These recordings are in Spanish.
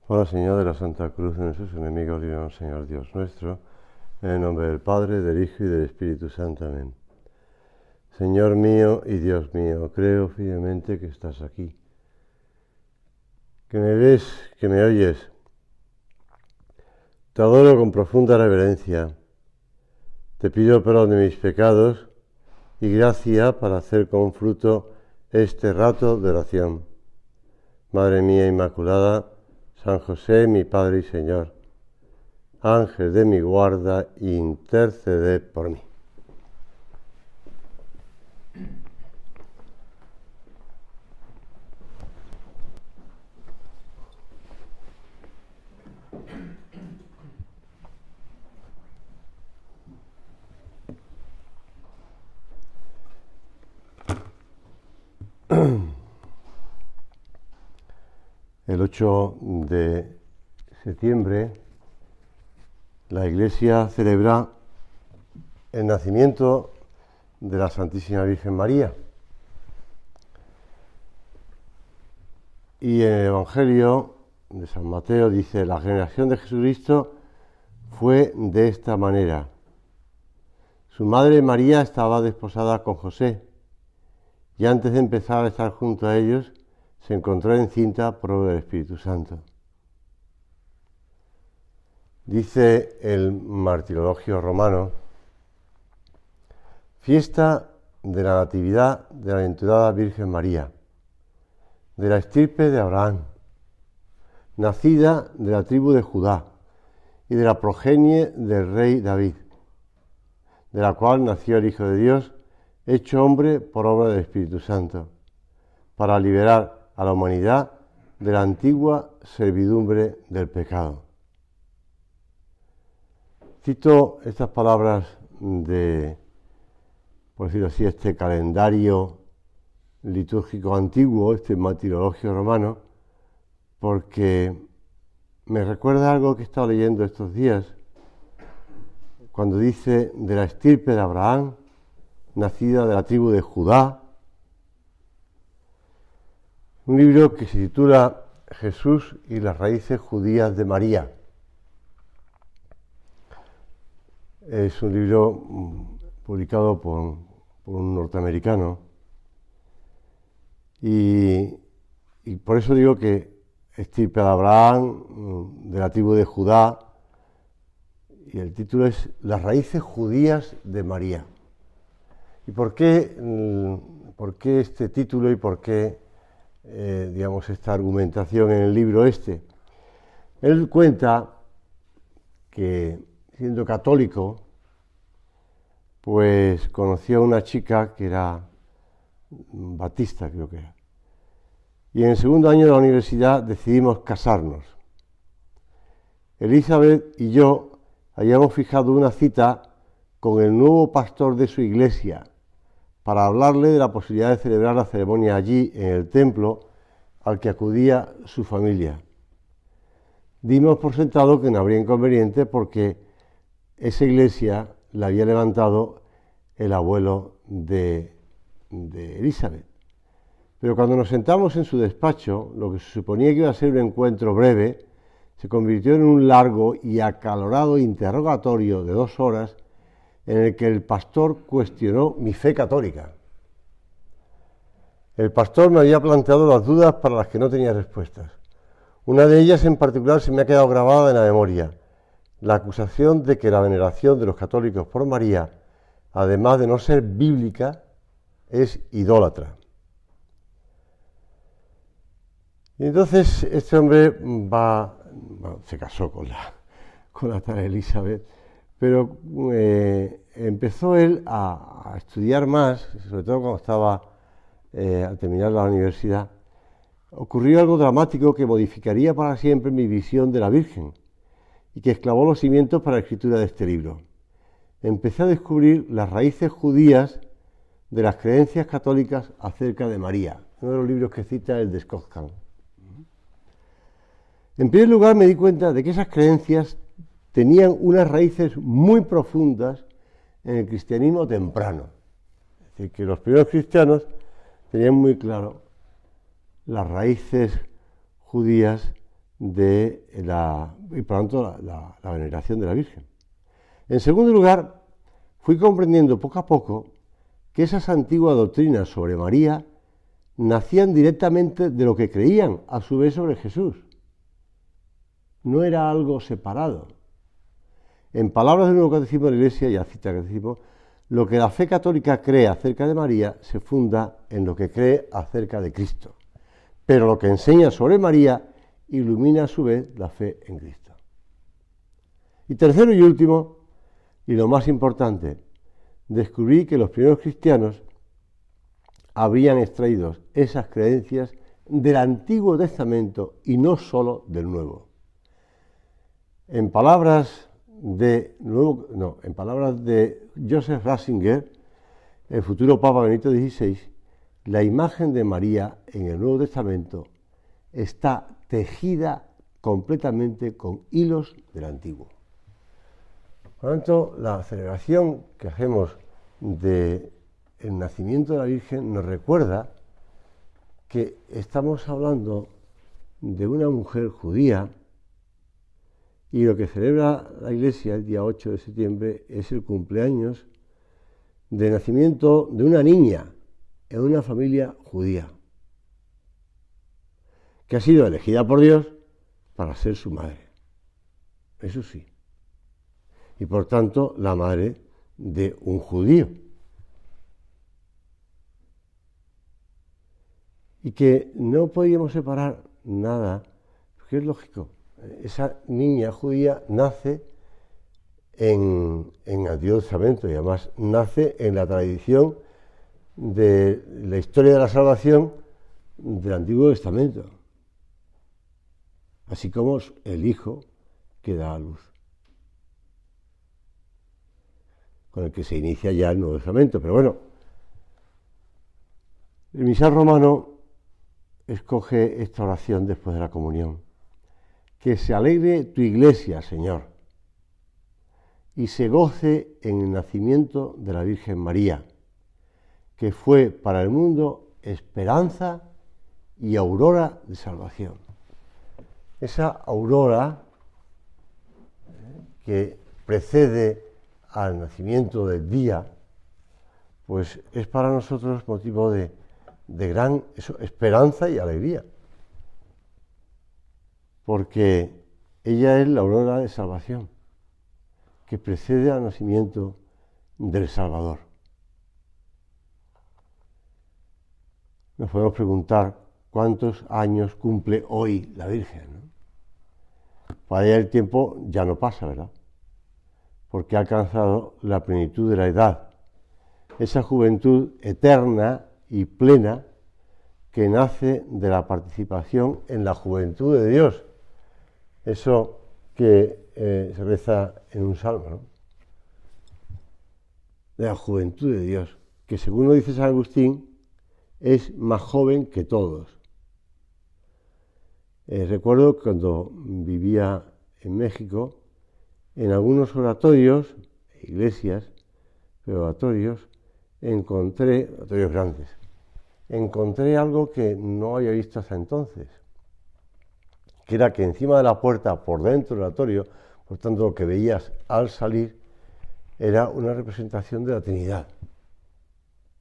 Por la señal de la Santa Cruz de nuestros enemigos, líbranos, Señor Dios nuestro, en el nombre del Padre, del Hijo y del Espíritu Santo. Amén. Señor mío y Dios mío, creo firmemente que estás aquí, que me ves, que me oyes. Te adoro con profunda reverencia. Te pido perdón de mis pecados y gracia para hacer con fruto este rato de oración. Madre mía Inmaculada, San José, mi Padre y Señor, Ángel de mi guarda, interceded por mí. El 8 de septiembre la Iglesia celebra el nacimiento de la Santísima Virgen María. Y en el Evangelio de San Mateo dice: la generación de Jesucristo fue de esta manera. Su madre María estaba desposada con José, y antes de empezar a estar junto a ellos, se encontró encinta por obra del Espíritu Santo. Dice el Martirologio Romano: fiesta de la Natividad de la Bienaventurada Virgen María, de la estirpe de Abraham, nacida de la tribu de Judá y de la progenie del rey David, de la cual nació el Hijo de Dios, hecho hombre por obra del Espíritu Santo, para liberar a la humanidad de la antigua servidumbre del pecado. Cito estas palabras de, por decirlo así, este calendario litúrgico antiguo, este martirologio romano, porque me recuerda algo que he estado leyendo estos días, cuando dice de la estirpe de Abraham, nacida de la tribu de Judá. Un libro que se titula Jesús y las raíces judías de María. Es un libro publicado por un norteamericano y por eso digo que estirpe de Abraham, de la tribu de Judá, y el título es Las raíces judías de María. ¿Y por qué este título y por qué esta argumentación en el libro este? Él cuenta que, siendo católico, pues conoció a una chica que era batista, creo que era. Y en el segundo año de la universidad decidimos casarnos. Elizabeth y yo habíamos fijado una cita con el nuevo pastor de su iglesia para hablarle de la posibilidad de celebrar la ceremonia allí, en el templo al que acudía su familia. Dimos por sentado que no habría inconveniente porque esa iglesia la había levantado el abuelo de Elizabeth. Pero cuando nos sentamos en su despacho, lo que se suponía que iba a ser un encuentro breve, se convirtió en un largo y acalorado interrogatorio de 2 horas en el que el pastor cuestionó mi fe católica. El pastor me había planteado las dudas para las que no tenía respuestas. Una de ellas en particular se me ha quedado grabada en la memoria: la acusación de que la veneración de los católicos por María, además de no ser bíblica, es idólatra. Y entonces este hombre se casó con la tal Elizabeth, pero empezó él a estudiar más, sobre todo cuando estaba al terminar la universidad. Ocurrió algo dramático que modificaría para siempre mi visión de la Virgen y que excavó los cimientos para la escritura de este libro. Empecé a descubrir las raíces judías de las creencias católicas acerca de María. Uno de los libros que cita es el de Scott Hahn. En primer lugar, me di cuenta de que esas creencias tenían unas raíces muy profundas en el cristianismo temprano. Es decir, que los primeros cristianos tenían muy claro las raíces judías y por tanto la veneración de la Virgen. En segundo lugar, fui comprendiendo poco a poco que esas antiguas doctrinas sobre María nacían directamente de lo que creían a su vez sobre Jesús. No era algo separado. En palabras del Nuevo Catecismo de la Iglesia, y a cita del Catecismo, lo que la fe católica cree acerca de María se funda en lo que cree acerca de Cristo. Pero lo que enseña sobre María ilumina a su vez la fe en Cristo. Y tercero y último, y lo más importante, descubrí que los primeros cristianos habían extraído esas creencias del Antiguo Testamento y no solo del Nuevo. En palabras de Joseph Ratzinger, el futuro Papa Benito XVI, la imagen de María en el Nuevo Testamento está tejida completamente con hilos del Antiguo. Por lo tanto, la celebración que hacemos del nacimiento de la Virgen nos recuerda que estamos hablando de una mujer judía y lo que celebra la Iglesia el día 8 de septiembre es el cumpleaños de nacimiento de una niña en una familia judía que ha sido elegida por Dios para ser su madre. Eso sí. Y por tanto, la madre de un judío. Y que no podíamos separar nada, porque es lógico. Esa niña judía nace en el Antiguo Testamento y además nace en la tradición de la historia de la salvación del Antiguo Testamento, así como el hijo que da a luz, con el que se inicia ya el Nuevo Testamento. Pero bueno, el misal romano escoge esta oración después de la comunión: que se alegre tu Iglesia, Señor, y se goce en el nacimiento de la Virgen María, que fue para el mundo esperanza y aurora de salvación. Esa aurora que precede al nacimiento del día, pues es para nosotros motivo de gran esperanza y alegría, porque ella es la aurora de salvación que precede al nacimiento del Salvador. Nos podemos preguntar cuántos años cumple hoy la Virgen, ¿no? Para ella el tiempo ya no pasa, ¿verdad? Porque ha alcanzado la plenitud de la edad, esa juventud eterna y plena que nace de la participación en la juventud de Dios. Eso que se reza en un salmo, ¿no? De la juventud de Dios, que según lo dice San Agustín, es más joven que todos. Recuerdo cuando vivía en México, en algunos oratorios, iglesias, pero oratorios grandes, encontré algo que no había visto hasta entonces, que era que encima de la puerta, por dentro del oratorio, por tanto lo que veías al salir, era una representación de la Trinidad.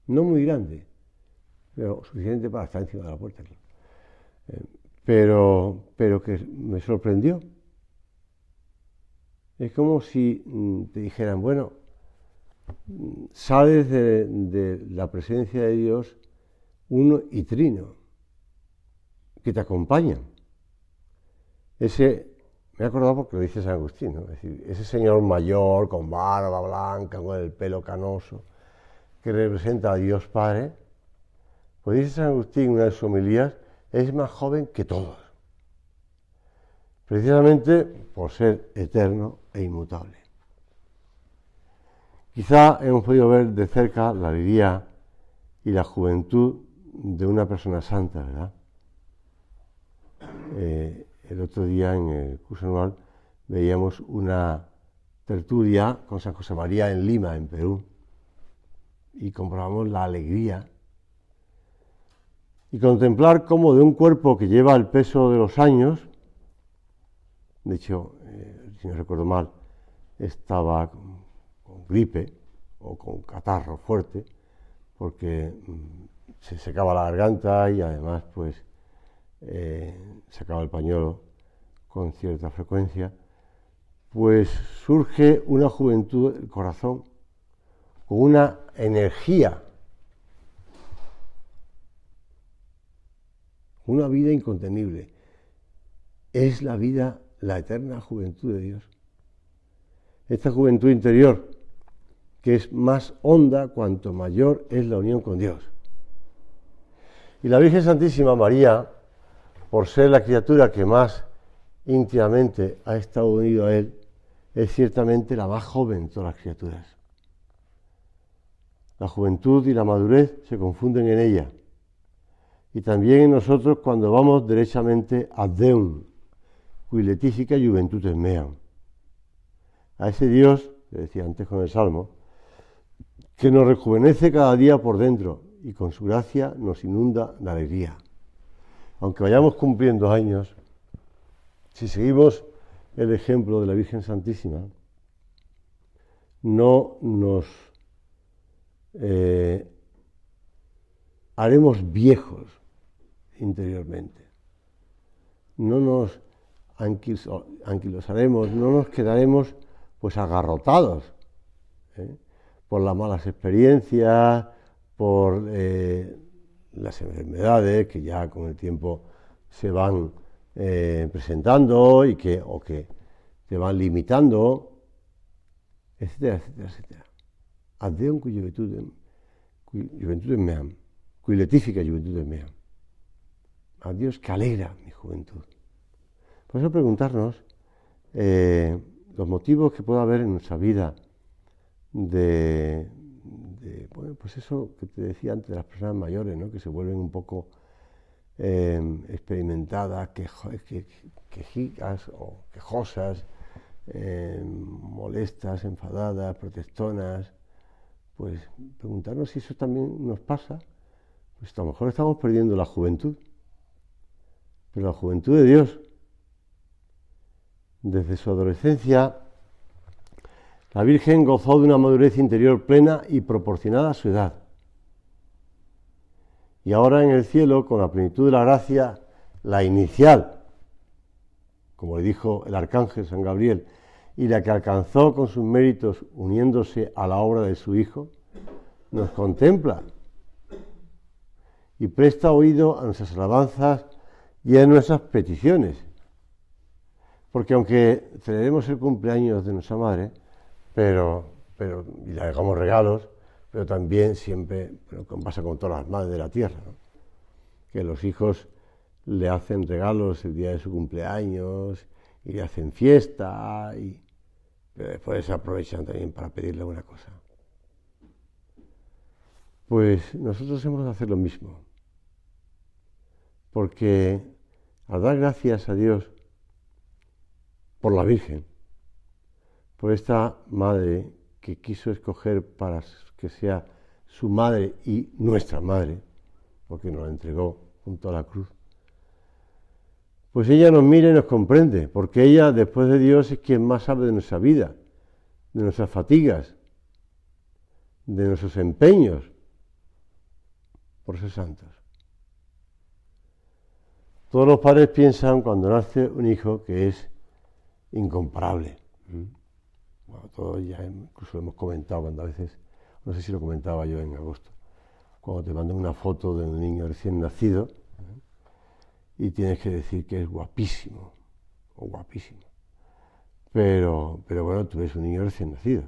No muy grande, pero suficiente para estar encima de la puerta. Pero que me sorprendió. Es como si te dijeran, bueno, sales de la presencia de Dios uno y trino, que te acompañan. Me he acordado porque lo dice San Agustín, ¿no? Es decir, ese señor mayor, con barba blanca, con el pelo canoso, que representa a Dios Padre, pues dice San Agustín en una de sus homilías, es más joven que todos, precisamente por ser eterno e inmutable. Quizá hemos podido ver de cerca la alegría y la juventud de una persona santa, ¿verdad? El otro día en el curso anual veíamos una tertulia con San José María en Lima, en Perú, y comprobamos la alegría y contemplar cómo de un cuerpo que lleva el peso de los años De hecho, si no recuerdo mal, estaba con gripe o con catarro fuerte, porque se secaba la garganta y además pues sacaba el pañuelo con cierta frecuencia. Pues surge una juventud del corazón con una energía, una vida incontenible. Es la vida, la eterna juventud de Dios. Esta juventud interior, que es más honda cuanto mayor es la unión con Dios. Y la Virgen Santísima María, por ser la criatura que más íntimamente ha estado unido a Él, es ciertamente la más joven de todas las criaturas. La juventud y la madurez se confunden en ella. Y también en nosotros cuando vamos derechamente ad Deum, qui letifica juventutem meam. A ese Dios, que decía antes con el Salmo, que nos rejuvenece cada día por dentro y con su gracia nos inunda de alegría. Aunque vayamos cumpliendo años, si seguimos el ejemplo de la Virgen Santísima, no nos haremos viejos interiormente, no nos anquilosaremos, no nos quedaremos pues agarrotados por las malas experiencias, por las enfermedades que ya con el tiempo se van presentando y que te van limitando, etcétera, etcétera, etcétera. Ad Deum qui juventutem meam, qui letifica juventutem meam. A Dios que alegra mi juventud. Por eso preguntarnos los motivos que pueda haber en nuestra vida bueno, pues eso que te decía antes de las personas mayores, ¿no? Que se vuelven un poco experimentadas, quejicas o quejosas, molestas, enfadadas, protestonas. Pues preguntarnos si eso también nos pasa. Pues a lo mejor estamos perdiendo la juventud, pero la juventud de Dios. Desde su adolescencia, la Virgen gozó de una madurez interior plena y proporcionada a su edad. Y ahora en el cielo, con la plenitud de la gracia, la inicial, como le dijo el arcángel San Gabriel, y la que alcanzó con sus méritos uniéndose a la obra de su Hijo, nos contempla y presta oído a nuestras alabanzas y a nuestras peticiones. Porque aunque celebremos el cumpleaños de nuestra madre, y le hagamos regalos, pero también siempre, como pasa con todas las madres de la tierra, ¿no? Que los hijos le hacen regalos el día de su cumpleaños y le hacen fiesta, pero después se aprovechan también para pedirle una cosa. Pues nosotros hemos de hacer lo mismo, porque al dar gracias a Dios por la Virgen, por esta madre que quiso escoger para que sea su madre y nuestra madre, porque nos la entregó junto a la cruz, pues ella nos mira y nos comprende, porque ella, después de Dios, es quien más sabe de nuestra vida, de nuestras fatigas, de nuestros empeños por ser santos. Todos los padres piensan cuando nace un hijo que es incomparable. Bueno, todos ya incluso lo hemos comentado cuando a veces, no sé si lo comentaba yo en agosto, cuando te mandan una foto de un niño recién nacido y tienes que decir que es guapísimo o guapísimo. Pero bueno, tú ves un niño recién nacido.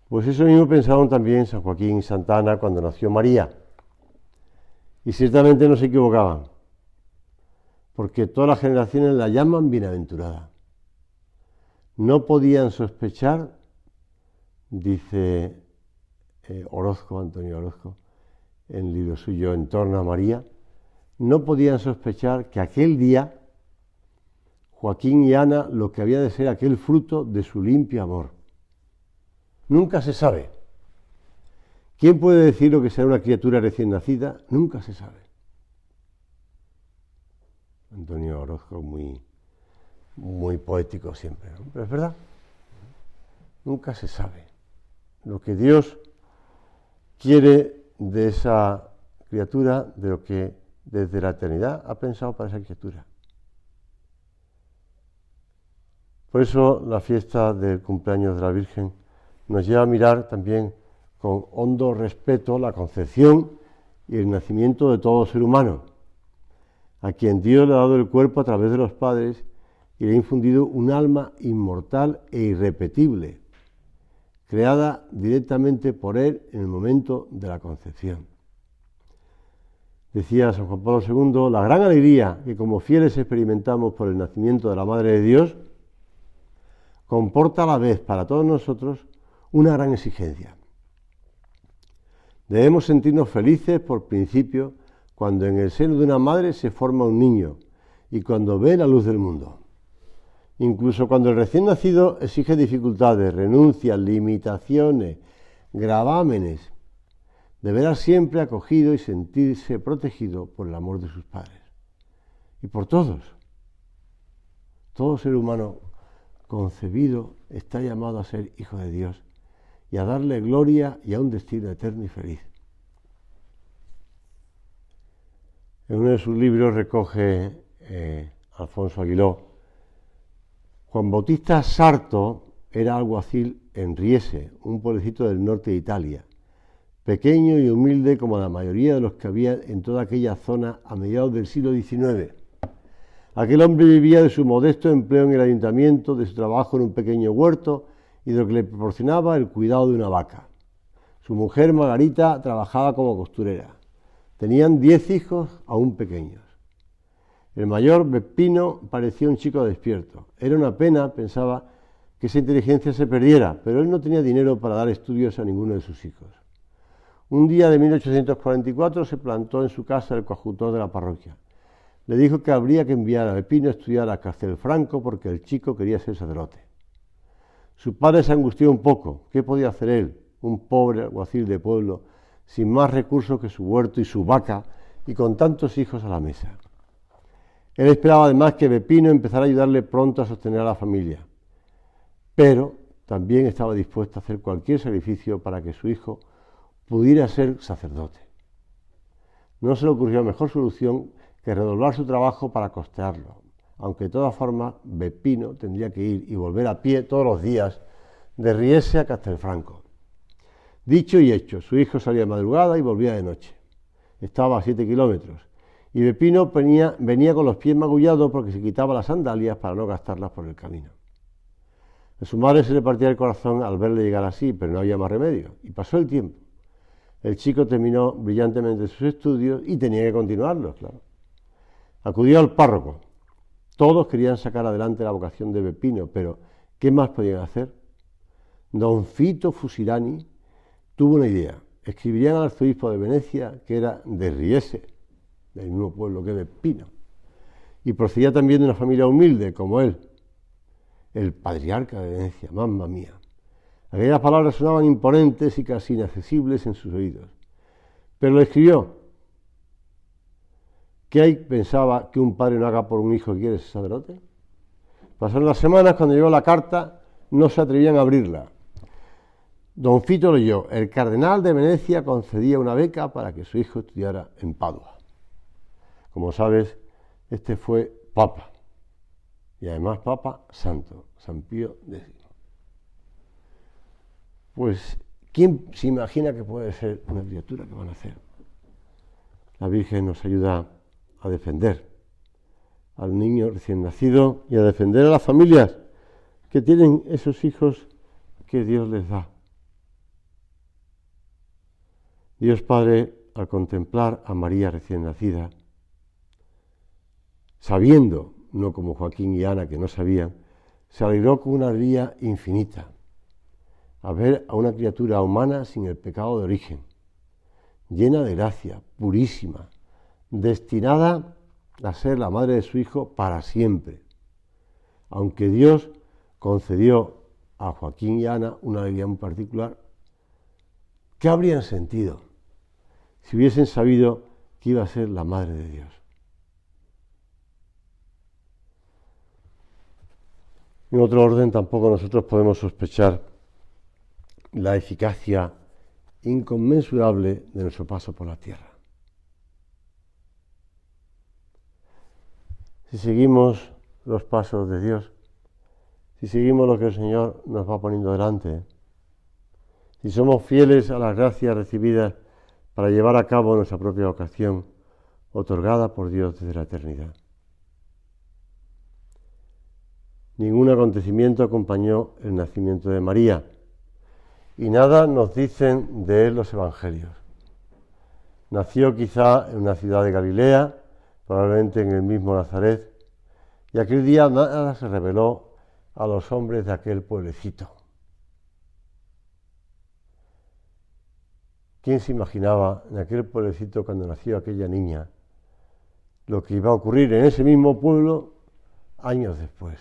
Pues eso mismo pensaron también San Joaquín y Santa Ana cuando nació María. Y ciertamente no se equivocaban, porque todas las generaciones la llaman bienaventurada. No podían sospechar, dice Orozco, Antonio Orozco, en el libro suyo En torno a María, no podían sospechar que aquel día Joaquín y Ana lo que había de ser aquel fruto de su limpio amor. Nunca se sabe. ¿Quién puede decir lo que será una criatura recién nacida? Nunca se sabe. Antonio Orozco, muy muy poético siempre, ¿no? Pero es verdad, nunca se sabe lo que Dios quiere de esa criatura, de lo que desde la eternidad ha pensado para esa criatura. Por eso la fiesta del cumpleaños de la Virgen nos lleva a mirar también con hondo respeto la concepción y el nacimiento de todo ser humano, a quien Dios le ha dado el cuerpo a través de los padres y le ha infundido un alma inmortal e irrepetible, creada directamente por Él en el momento de la concepción. Decía San Juan Pablo II, la gran alegría que como fieles experimentamos por el nacimiento de la Madre de Dios comporta a la vez para todos nosotros una gran exigencia. Debemos sentirnos felices por principio cuando en el seno de una madre se forma un niño y cuando ve la luz del mundo. Incluso cuando el recién nacido exige dificultades, renuncias, limitaciones, gravámenes, deberá siempre acogido y sentirse protegido por el amor de sus padres. Y por todos. Todo ser humano concebido está llamado a ser hijo de Dios y a darle gloria y a un destino eterno y feliz. En uno de sus libros recoge Alfonso Aguiló: Juan Bautista Sarto era alguacil en Riese, un pueblecito del norte de Italia, pequeño y humilde como la mayoría de los que había en toda aquella zona a mediados del siglo XIX. Aquel hombre vivía de su modesto empleo en el ayuntamiento, de su trabajo en un pequeño huerto y de lo que le proporcionaba el cuidado de una vaca. Su mujer Margarita trabajaba como costurera. Tenían 10 hijos aún pequeños. El mayor, Beppino, parecía un chico despierto. Era una pena, pensaba, que esa inteligencia se perdiera, pero él no tenía dinero para dar estudios a ninguno de sus hijos. Un día de 1844 se plantó en su casa el coadjutor de la parroquia. Le dijo que habría que enviar a Beppino a estudiar a Castelfranco porque el chico quería ser sacerdote. Su padre se angustió un poco. ¿Qué podía hacer él, un pobre alguacil de pueblo, sin más recursos que su huerto y su vaca, y con tantos hijos a la mesa? Él esperaba además que Beppino empezara a ayudarle pronto a sostener a la familia, pero también estaba dispuesto a hacer cualquier sacrificio para que su hijo pudiera ser sacerdote. No se le ocurrió mejor solución que redoblar su trabajo para costearlo, aunque de todas formas Beppino tendría que ir y volver a pie todos los días de Riese a Castelfranco. Dicho y hecho, su hijo salía de madrugada y volvía de noche. Estaba a 7 kilómetros, y Beppino venía con los pies magullados porque se quitaba las sandalias para no gastarlas por el camino. A su madre se le partía el corazón al verle llegar así, pero no había más remedio, y pasó el tiempo. El chico terminó brillantemente sus estudios y tenía que continuarlos, claro. Acudió al párroco. Todos querían sacar adelante la vocación de Beppino, pero ¿qué más podían hacer? Don Fito Fusirani tuvo una idea. Escribirían al arzobispo de Venecia, que era de Riese, del mismo pueblo que Beppino, y procedía también de una familia humilde como él, el patriarca de Venecia. Mamma mía. Aquellas palabras sonaban imponentes y casi inaccesibles en sus oídos. Pero lo escribió. ¿Qué hay, pensaba, que un padre no haga por un hijo que quiere ser sacerdote? Pasaron las semanas, cuando llegó la carta, no se atrevían a abrirla. Don Fito leyó: el cardenal de Venecia concedía una beca para que su hijo estudiara en Padua. Como sabes, este fue papa, y además papa santo, San Pío X. Pues, ¿quién se imagina que puede ser una criatura que van a hacer? La Virgen nos ayuda a defender al niño recién nacido y a defender a las familias que tienen esos hijos que Dios les da. Dios Padre, al contemplar a María recién nacida, sabiendo, no como Joaquín y Ana que no sabían, se alegró con una alegría infinita a ver a una criatura humana sin el pecado de origen, llena de gracia, purísima, destinada a ser la madre de su hijo para siempre. Aunque Dios concedió a Joaquín y a Ana una alegría muy particular, ¿qué habrían sentido si hubiesen sabido que iba a ser la madre de Dios? En otro orden, tampoco nosotros podemos sospechar la eficacia inconmensurable de nuestro paso por la tierra. Si seguimos los pasos de Dios, si seguimos lo que el Señor nos va poniendo delante, si somos fieles a las gracias recibidas para llevar a cabo nuestra propia vocación, otorgada por Dios desde la eternidad. Ningún acontecimiento acompañó el nacimiento de María, y nada nos dicen de él los evangelios. Nació quizá en una ciudad de Galilea, probablemente en el mismo Nazaret, y aquel día nada se reveló a los hombres de aquel pueblecito. ¿Quién se imaginaba en aquel pueblecito cuando nació aquella niña lo que iba a ocurrir en ese mismo pueblo años después?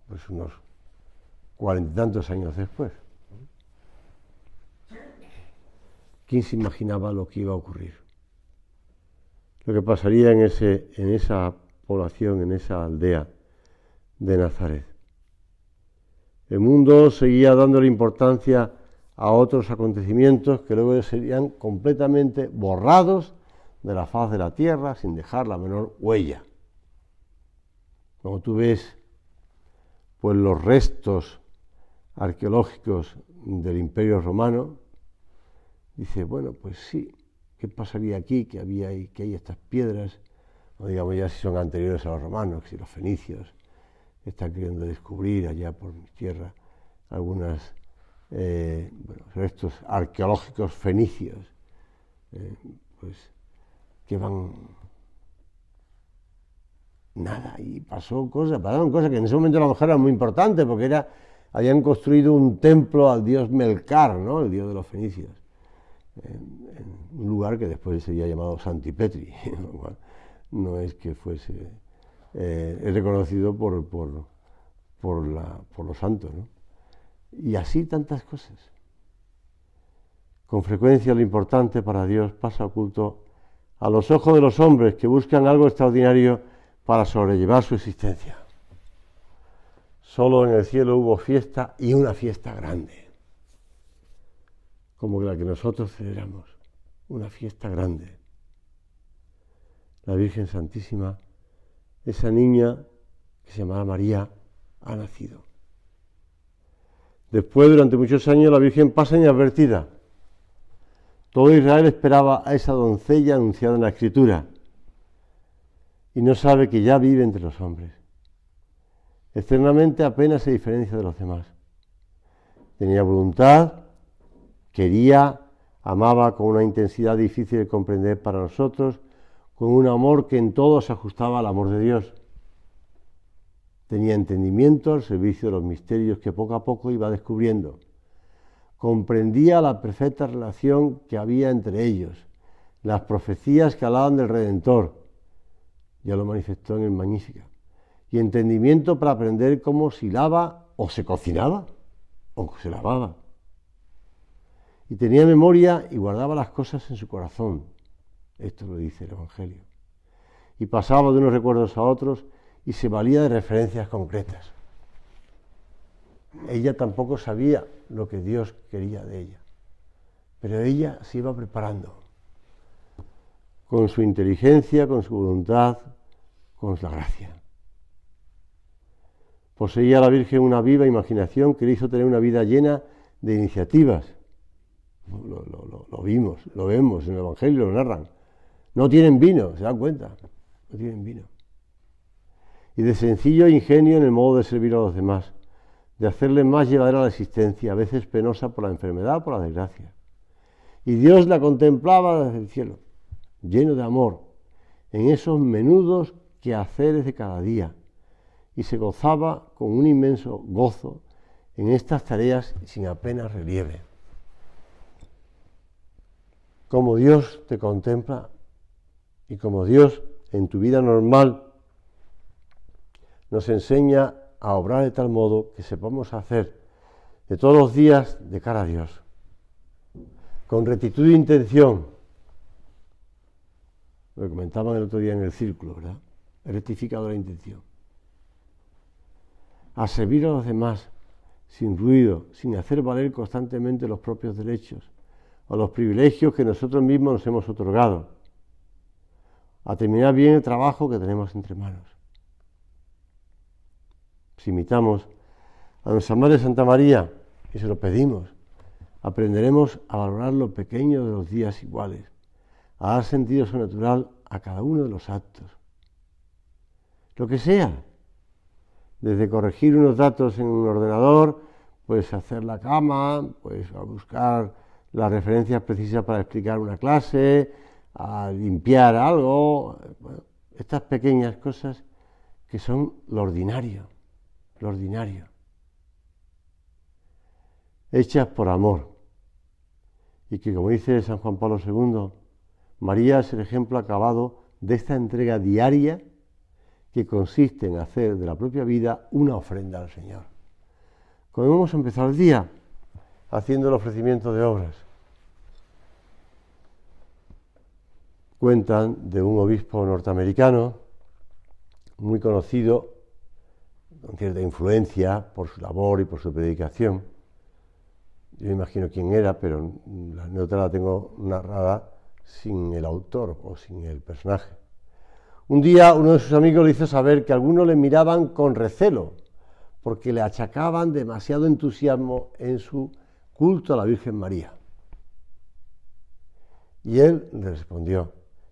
Pues unos 40 y tantos años después. ¿Quién se imaginaba lo que iba a ocurrir? Lo que pasaría en esa población, en esa aldea de Nazaret. El mundo seguía dándole importancia a otros acontecimientos que luego serían completamente borrados de la faz de la tierra sin dejar la menor huella. Cuando tú ves pues los restos arqueológicos del Imperio Romano, dices, bueno, pues sí, ¿qué pasaría aquí? Que hay estas piedras, no digamos ya si son anteriores a los romanos, si los fenicios están queriendo descubrir allá por mi tierra algunos restos arqueológicos fenicios, pues que van nada, y pasaron cosas que en ese momento a lo mejor eran muy importantes, porque habían construido un templo al dios Melcar, ¿no? El dios de los fenicios, en un lugar que después sería llamado Santipetri, no es que fuese es reconocido por los santos, ¿no? Y así tantas cosas. Con frecuencia lo importante para Dios pasa oculto a los ojos de los hombres que buscan algo extraordinario para sobrellevar su existencia. Solo en el cielo hubo fiesta, y una fiesta grande, como la que nosotros celebramos, una fiesta grande. La Virgen Santísima, esa niña que se llamaba María, ha nacido. Después, durante muchos años, la Virgen pasa inadvertida. Todo Israel esperaba a esa doncella anunciada en la Escritura, y no sabe que ya vive entre los hombres. Externamente apenas se diferencia de los demás. Tenía voluntad, quería, amaba con una intensidad difícil de comprender para nosotros, con un amor que en todo se ajustaba al amor de Dios. Tenía entendimiento al servicio de los misterios que poco a poco iba descubriendo. Comprendía la perfecta relación que había entre ellos, las profecías que hablaban del Redentor, ya lo manifestó en el Magnífica, y entendimiento para aprender cómo se hilaba o se cocinaba o se lavaba. Y tenía memoria y guardaba las cosas en su corazón. Esto lo dice el Evangelio. Y pasaba de unos recuerdos a otros y se valía de referencias concretas. Ella tampoco sabía lo que Dios quería de ella, pero ella se iba preparando con su inteligencia, con su voluntad, con la gracia. Poseía la Virgen una viva imaginación que le hizo tener una vida llena de iniciativas. Lo vimos, lo vemos en el Evangelio, lo narran. No tienen vino, se dan cuenta, no tienen vino. Y de sencillo ingenio en el modo de servir a los demás, de hacerle más llevadera la existencia, a veces penosa por la enfermedad, por la desgracia. Y Dios la contemplaba desde el cielo, lleno de amor, en esos menudos quehaceres de cada día, y se gozaba con un inmenso gozo en estas tareas sin apenas relieve. Como Dios te contempla y como Dios en tu vida normal nos enseña a obrar de tal modo que sepamos hacer de todos los días de cara a Dios, con rectitud de intención. Lo comentaban el otro día en el círculo, ¿verdad? He rectificado la intención. a servir a los demás, sin ruido, sin hacer valer constantemente los propios derechos o los privilegios que nosotros mismos nos hemos otorgado, a terminar bien el trabajo que tenemos entre manos. Si imitamos a nuestra Madre Santa María y se lo pedimos, aprenderemos a valorar lo pequeño de los días iguales, a dar sentido sobrenatural a cada uno de los actos. Lo que sea, desde corregir unos datos en un ordenador, pues hacer la cama, pues a buscar las referencias precisas para explicar una clase, a limpiar algo, bueno, estas pequeñas cosas que son lo ordinario, hechas por amor, y que, como dice San Juan Pablo II, María es el ejemplo acabado de esta entrega diaria que consiste en hacer de la propia vida una ofrenda al Señor. Como hemos empezado el día haciendo el ofrecimiento de obras. Cuentan de un obispo norteamericano muy conocido, con cierta influencia por su labor y por su predicación. Yo imagino quién era, pero la anécdota la tengo narrada sin el autor o sin el personaje. Un día uno de sus amigos le hizo saber que algunos le miraban con recelo porque le achacaban demasiado entusiasmo en su culto a la Virgen María. Y él le respondió: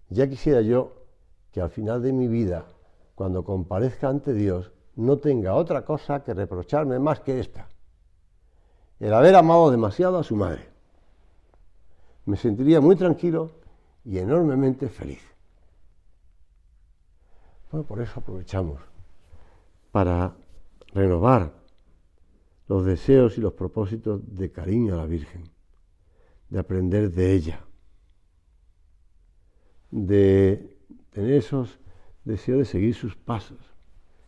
ya quisiera yo que al final de mi vida, cuando comparezca ante Dios, no tenga otra cosa que reprocharme más que esta: el haber amado demasiado a su madre. Me sentiría muy tranquilo y enormemente feliz. Bueno, por eso aprovechamos para renovar los deseos y los propósitos de cariño a la Virgen, de aprender de ella, de tener esos deseos de seguir sus pasos,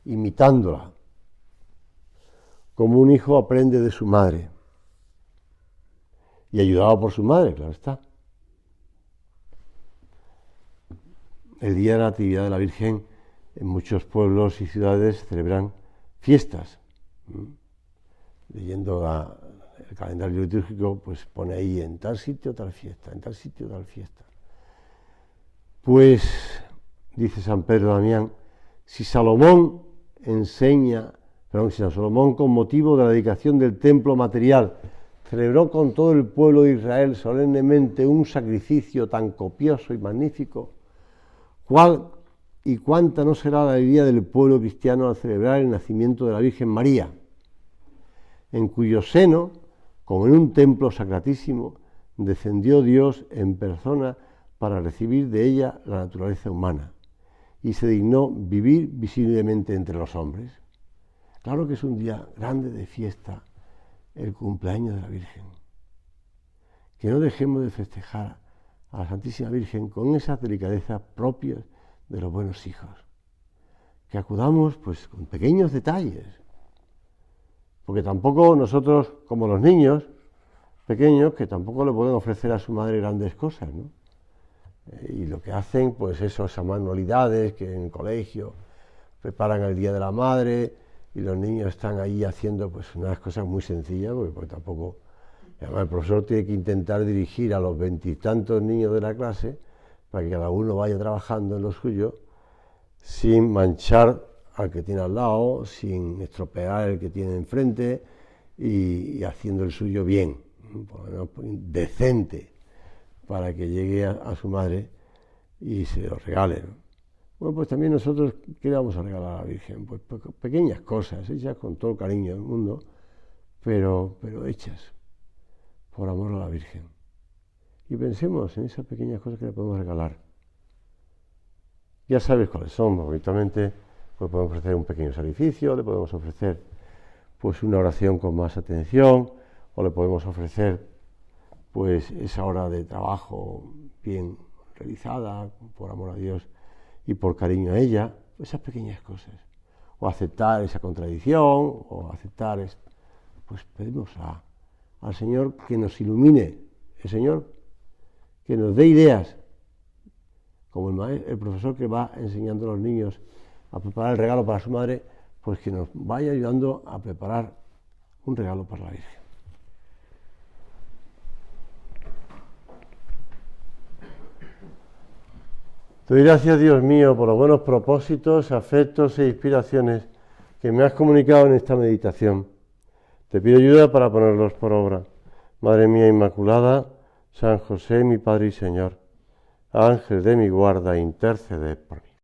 imitándola, como un hijo aprende de su madre, y ayudado por su madre, claro está. El Día de la Natividad de la Virgen, en muchos pueblos y ciudades celebran fiestas. Leyendo el calendario litúrgico, pues pone ahí en tal sitio tal fiesta, en tal sitio tal fiesta. Pues, dice San Pedro Damián, si San Salomón con motivo de la dedicación del templo material celebró con todo el pueblo de Israel solemnemente un sacrificio tan copioso y magnífico, ¿cuál y cuánta no será la alegría del pueblo cristiano al celebrar el nacimiento de la Virgen María, en cuyo seno, como en un templo sacratísimo, descendió Dios en persona para recibir de ella la naturaleza humana y se dignó vivir visiblemente entre los hombres? Claro que es un día grande de fiesta, el cumpleaños de la Virgen. Que no dejemos de festejar a la Santísima Virgen con esas delicadezas propias de los buenos hijos. Que acudamos pues con pequeños detalles, porque tampoco nosotros, como los niños pequeños, que tampoco le pueden ofrecer a su madre grandes cosas, ¿no? Y lo que hacen, pues esas manualidades que en el colegio preparan el Día de la Madre y los niños están ahí haciendo pues unas cosas muy sencillas, porque tampoco, además el profesor tiene que intentar dirigir a los 20 y tantos niños de la clase para que cada uno vaya trabajando en lo suyo sin manchar al que tiene al lado, sin estropear el que tiene enfrente y haciendo el suyo bien, por lo menos decente, para que llegue a su madre y se lo regale, ¿no? Bueno, pues también nosotros, ¿qué le vamos a regalar a la Virgen? Pues pequeñas cosas, hechas con todo el cariño del mundo, pero hechas por amor a la Virgen. Y pensemos en esas pequeñas cosas que le podemos regalar. Ya sabes cuáles son, habitualmente pues podemos ofrecer un pequeño sacrificio, le podemos ofrecer pues una oración con más atención, o le podemos ofrecer pues esa hora de trabajo bien realizada, por amor a Dios y por cariño a ella, esas pequeñas cosas. O aceptar esa contradicción, o aceptar, pues pedimos al Señor que nos ilumine, el Señor que nos dé ideas, como el profesor que va enseñando a los niños a preparar el regalo para su madre, pues que nos vaya ayudando a preparar un regalo para la Virgen. Te doy gracias, Dios mío, por los buenos propósitos, afectos e inspiraciones que me has comunicado en esta meditación. Te pido ayuda para ponerlos por obra. Madre mía Inmaculada, San José, mi Padre y Señor, Ángel de mi guarda, interceded por mí.